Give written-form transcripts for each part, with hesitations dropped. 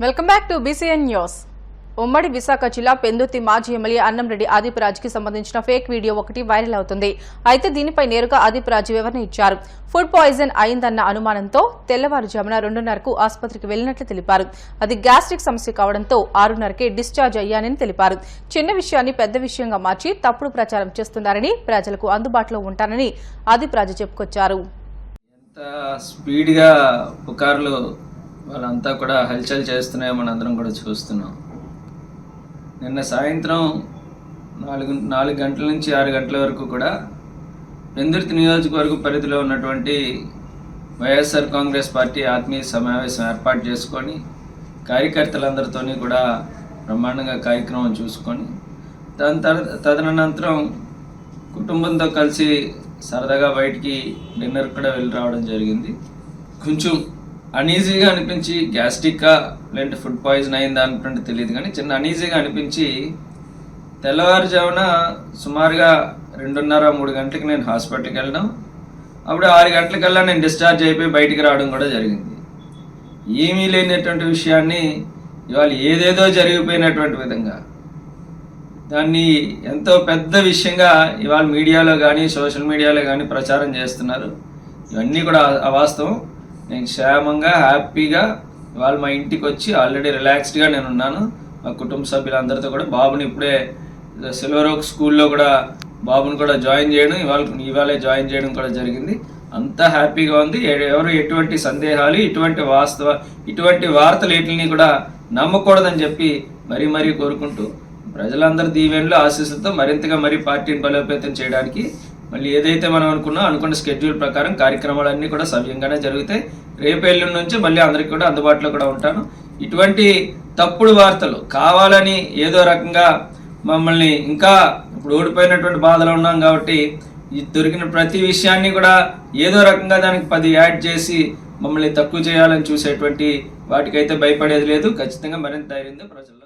Welcome back to BCN news. ఉమ్మడి విశాఖ జిల్లా పెందుర్తి మాజీ ఎమ్మెల్యే అన్నంరెడ్డి ఆదిప్ రాజ్కి సంబంధించిన ఫేక్ వీడియో ఒకటి వైరల్ అవుతుంది. అయితే దీనిపై నేరుగా ఆదిప్ రాజ్ వివరణ ఇచ్చారు. ఫుడ్ పాయిజన్ అయిందన్న అనుమానంతో తెల్లవారుజామున 2:30కు ఆసుపత్రికి వెళ్లినట్లు తెలిపారు. అది గ్యాస్ట్రిక్ సమస్య కావడంతో 6:30కే డిశ్చార్జ్ అయ్యానని తెలిపారు. చిన్న విషయాన్ని పెద్ద విషయంగా మార్చి తప్పుడు ప్రచారం చేస్తున్నారని, ప్రజలకు అందుబాటులో ఉంటానని ఆదిప్ రాజ్ చెప్పుకొచ్చారు. వాళ్ళంతా కూడా హల్చల్ చేస్తున్నాయో మనందరం కూడా చూస్తున్నాం. నిన్న సాయంత్రం 4 గంటల నుంచి 6 గంటల వరకు కూడా పెందుర్తి నియోజకవర్గ పరిధిలో ఉన్నటువంటి వైఎస్ఆర్ కాంగ్రెస్ పార్టీ ఆత్మీయ సమావేశం ఏర్పాటు చేసుకొని కార్యకర్తలందరితోని కూడా బ్రహ్మాండంగా కార్యక్రమం చూసుకొని తదనంతరం కుటుంబంతో కలిసి సరదాగా బయటికి డిన్నర్ కూడా వెళ్ళి రావడం జరిగింది. కొంచెం అనీజీగా అనిపించి గ్యాస్ట్రిక్కా లేదంటే ఫుడ్ పాయిజన్ అయిందా అనుకుంటే తెలియదు, కానీ చిన్న అనీజీగా అనిపించి తెల్లవారుజామున సుమారుగా 2:30-3 గంటలకి నేను హాస్పిటల్కి వెళ్ళడం, అప్పుడు 6 గంటలకల్లా నేను డిశ్చార్జ్ అయిపోయి బయటికి రావడం కూడా జరిగింది. ఏమీ లేనటువంటి విషయాన్ని ఇవాళ ఏదేదో జరిగిపోయినటువంటి విధంగా దాన్ని ఎంతో పెద్ద విషయంగా ఇవాళ మీడియాలో కానీ సోషల్ మీడియాలో కానీ ప్రచారం చేస్తున్నారు. ఇవన్నీ కూడా అవాస్తవం. నేను క్షేమంగా హ్యాపీగా ఇవాళ మా ఇంటికి వచ్చి ఆల్రెడీ రిలాక్స్డ్గా నేను ఉన్నాను. మా కుటుంబ సభ్యులందరితో కూడా బాబుని ఇప్పుడే సిల్వర్ ఓక్ స్కూల్లో కూడా బాబుని కూడా జాయిన్ చేయడం, ఇవాళే జాయిన్ చేయడం కూడా జరిగింది. అంతా హ్యాపీగా ఉంది. ఎవరు ఎటువంటి సందేహాలు, ఇటువంటి వార్తలు వీటిని కూడా నమ్మకూడదని చెప్పి మరీ కోరుకుంటూ ప్రజలందరి దీవెనలు ఆశీస్సులతో మరింతగా పార్టీని బలోపేతం చేయడానికి మళ్ళీ ఏదైతే మనం అనుకున్న స్కెడ్యూల్ ప్రకారం కార్యక్రమాలన్నీ కూడా సవ్యంగానే జరుగుతాయి. రేపు ఎల్లుండి నుంచి మళ్ళీ అందరికీ కూడా అందుబాటులో కూడా ఉంటాను. ఇటువంటి తప్పుడు వార్తలు కావాలని ఏదో రకంగా మమ్మల్ని ఇంకా ఇప్పుడు ఓడిపోయినటువంటి బాధలో ఉన్నాం కాబట్టి దొరికిన ప్రతి విషయాన్ని కూడా ఏదో రకంగా దానికి 10 యాడ్ చేసి మమ్మల్ని తక్కువ చేయాలని చూసేటువంటి వాటికైతే భయపడేది లేదు. ఖచ్చితంగా మరింత ధైర్యంతో ప్రజల్లో.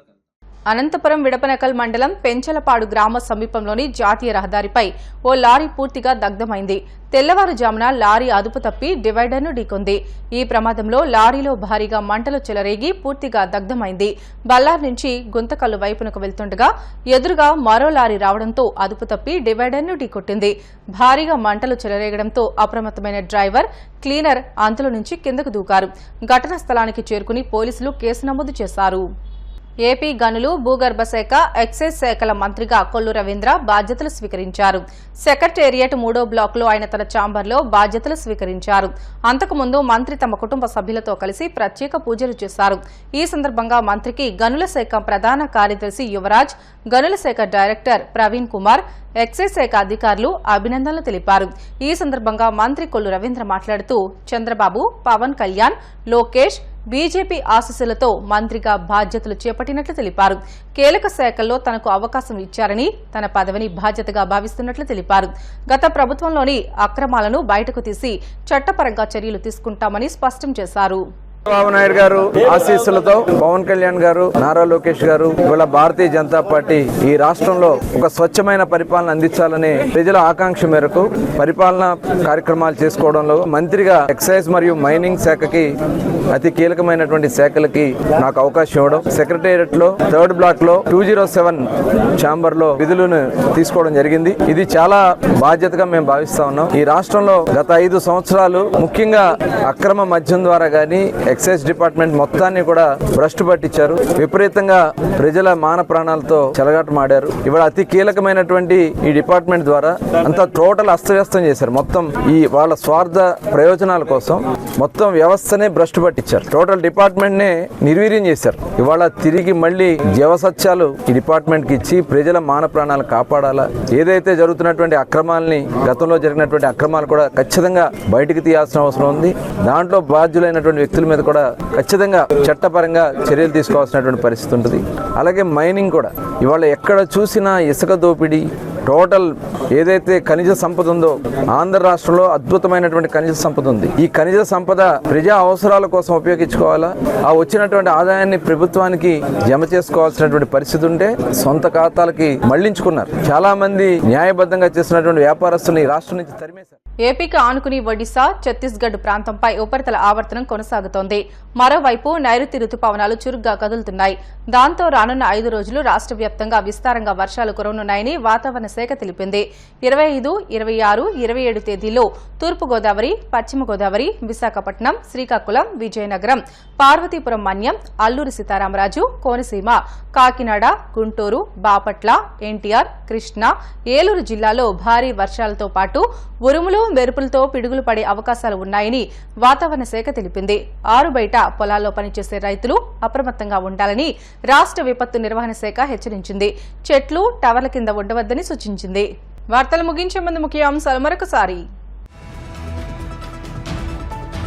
అనంతపురం విడపనకల్ మండలం పెంచలపాడు గ్రామ సమీపంలోని జాతీయ రహదారిపై ఓ లారీ పూర్తిగా దగ్ధమైంది. తెల్లవారుజామున లారీ అదుపు తప్పి డివైడర్ను ఢీకొంది. ఈ ప్రమాదంలో లారీలో భారీగా మంటలు చెలరేగి పూర్తిగా దగ్ధమైంది. బల్లార్ నుంచి గుంతకల్లు వైపునకు వెళ్తుండగా ఎదురుగా మరో లారీ రావడంతో అదుపు తప్పి డివైడర్ను ఢీకొట్టింది. భారీగా మంటలు చెలరేగడంతో అప్రమత్తమైన డ్రైవర్, క్లీనర్ అంతుల నుంచి కిందకు దూకారు. ఘటనా స్థలానికి చేరుకుని పోలీసులు కేసు నమోదు చేశారు. ఏపీ గనులు, భూగర్భ శాఖ, ఎక్సైజ్ శాఖల మంత్రిగా కొల్లు రవీంద్ర బాధ్యతలు స్వీకరించారు. సెక్రటేరియట్ 3వ బ్లాక్లో ఆయన తన ఛాంబర్లో బాధ్యతలు స్వీకరించారు. అంతకుముందు మంత్రి తమ కుటుంబ సభ్యులతో కలిసి ప్రత్యేక పూజలు చేశారు. ఈ సందర్భంగా మంత్రికి గనుల శాఖ ప్రధాన కార్యదర్శి యువరాజ్, గనుల శాఖ డైరెక్టర్ ప్రవీణ్ కుమార్, ఎక్సైజ్ శాఖ అధికారులు అభినందనలు తెలిపారు. ఈ సందర్భంగా మంత్రి కొల్లు రవీంద్ర మాట్లాడుతూ చంద్రబాబు, పవన్ కళ్యాణ్, లోకేష్, బీజేపీ ఆశీస్సులతో మంత్రిగా బాధ్యతలు చేపట్టినట్లు తెలిపారు. కీలక శాఖల్లో తనకు అవకాశం ఇచ్చారని, తన పదవిని బాధ్యతగా భావిస్తున్నట్లు తెలిపారు. గత ప్రభుత్వంలోని అక్రమాలను బయటకు తీసి చట్టపరంగా చర్యలు తీసుకుంటామని స్పష్టం చేశారు. చంద్రబాబు నాయుడు గారు ఆశీస్సులతో పవన్ కళ్యాణ్ గారు, నారా లోకేష్ గారు, ఇవాళ భారతీయ జనతా పార్టీ ఈ రాష్ట్రంలో ఒక స్వచ్ఛమైన పరిపాలన అందించాలనే ప్రజల ఆకాంక్ష మేరకు పరిపాలనా కార్యక్రమాలు చేసుకోవడంలో మంత్రిగా ఎక్సైజ్ మరియు మైనింగ్ శాఖకి అతి కీలకమైనటువంటి శాఖలకి నాకు అవకాశం ఇవ్వడం, సెక్రటేరియట్ లో 3rd బ్లాక్ లో 207 ఛాంబర్ లో విధులను తీసుకోవడం జరిగింది. ఇది చాలా బాధ్యతగా మేము భావిస్తా ఉన్నాం. ఈ రాష్ట్రంలో గత 5 సంవత్సరాలు ముఖ్యంగా అక్రమ మద్యం ద్వారా గానీ ఎక్సైజ్ డిపార్ట్మెంట్ మొత్తాన్ని కూడా భ్రష్టు పట్టించారు. విపరీతంగా ప్రజల మాన ప్రాణాలతో చెలగాటమాడారు. ఇవాళ అతి కీలకమైనటువంటి ఈ డిపార్ట్మెంట్ ద్వారా అంతా టోటల్ అస్తవ్యస్తం చేశారు. మొత్తం ఈ వాళ్ళ స్వార్థ ప్రయోజనాల కోసం మొత్తం వ్యవస్థనే భ్రష్టు పట్టించారు. టోటల్ డిపార్ట్మెంట్ నే నిర్వీర్యం చేశారు. ఇవాళ తిరిగి మళ్ళీ జీవసత్యాలు ఈ డిపార్ట్మెంట్ కి ఇచ్చి ప్రజల మాన ప్రాణాలు కాపాడాలా, ఏదైతే జరుగుతున్నటువంటి అక్రమాలని, గతంలో జరిగినటువంటి అక్రమాలు కూడా ఖచ్చితంగా బయటికి తీయాల్సిన అవసరం ఉంది. దాంట్లో బాధ్యులైనటువంటి వ్యక్తుల మీద కూడా ఖచ్చితంగా చట్టపరంగా చర్యలు తీసుకోవాల్సినటువంటి పరిస్థితి ఉంటుంది. అలాగే మైనింగ్ కూడా ఇవాళ ఎక్కడ చూసినా ఇసుక దోపిడీ, టోటల్ ఏదైతే ఖనిజ సంపద ఉందో ఆంధ్ర రాష్ట్రంలో అద్భుతమైనటువంటి ఖనిజ సంపద ఉంది. ఈ ఖనిజ సంపద ప్రజా అవసరాల కోసం ఉపయోగించుకోవాలా, ఆ వచ్చినటువంటి ఆదాయాన్ని ప్రభుత్వానికి జమ చేసుకోవాల్సినటువంటి పరిస్థితి ఉంటే సొంత ఖాతాలకి మళ్లించుకున్నారు. చాలా మంది న్యాయబద్ధంగా చేస్తున్నటువంటి వ్యాపారస్తుల్ని రాష్ట్రం నుంచి తరిమేశారు. ఏపీకి ఆనుకుని ఒడిశా, ఛత్తీస్గఢ్ ప్రాంతంపై ఉపరితల ఆవర్తనం కొనసాగుతోంది. మరోవైపు నైరుతి రుతుపవనాలు చురుగ్గా కదులుతున్నాయి. దాంతో రానున్న 5 రోజులు రాష్ట్ర వ్యాప్తంగా విస్తారంగా వర్షాలు కురవనున్నాయని వాతావరణ శాఖ తెలిపింది. 25, 26, 27 తేదీల్లో తూర్పుగోదావరి, పశ్చిమ గోదావరి, విశాఖపట్నం, శ్రీకాకుళం, విజయనగరం, పార్వతీపురం మన్యం, అల్లూరి సీతారామరాజు, కోనసీమ, కాకినాడ, గుంటూరు, బాపట్ల, ఎన్టీఆర్, కృష్ణా, ఏలూరు జిల్లాలో భారీ వర్షాలతో పాటు ఉరుములు, మెరుపులతో పిడుగులు పడే అవకాశాలు ఉన్నాయని వాతావరణ శాఖ తెలిపింది. ఆరుబయట పొలాల్లో పనిచేసే రైతులు అప్రమత్తంగా ఉండాలని రాష్ట్ర విపత్తు నిర్వహణ శాఖ హెచ్చరించింది. చెట్లు, టవర్ల కింద ఉండవద్దని సూచించింది. వార్తలు ముగించే ముందు ముఖ్యాంశాలు మరొకసారి.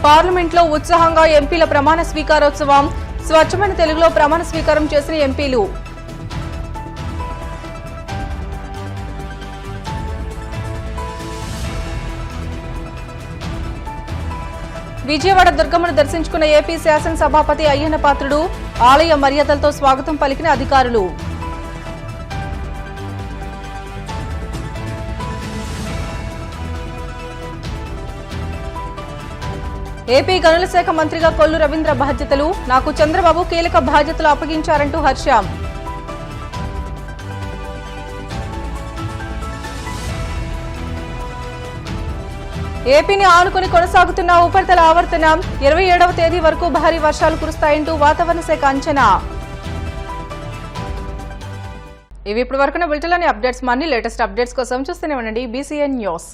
పార్లమెంట్లో ఉత్సాహంగా ఎంపీల ప్రమాణ స్వీకారోత్సవం. స్వచ్ఛమైన తెలుగులో ప్రమాణ స్వీకారం చేసిన ఎంపీలు. విజయవాడ దుర్గమ్మను దర్శించుకున్న ఏపీ శాసనసభాపతి అయ్యన్న పాత్రుడు. ఆలయ మర్యాదలతో స్వాగతం పలికిన అధికారులు. ఏపీ గనుల శాఖ మంత్రిగా కొల్లు రవీంద్ర బాధ్యతలు. నాకు చంద్రబాబు కీలక బాధ్యతలు అప్పగించారంటూ హర్షం. ఏపీని ఆనుకుని కొనసాగుతున్న ఉపరితల ఆవర్తనం. 27వ తేదీ వరకు భారీ వర్షాలు కురుస్తాయంటూ వాతావరణ శాఖ అంచనా. ఇవి ఇప్పటి వరకున్న బులెటిన్లోని అప్డేట్స్. మరిన్ని లేటెస్ట్ అప్డేట్స్ కోసం చూస్తూనే ఉండండి BCN న్యూస్.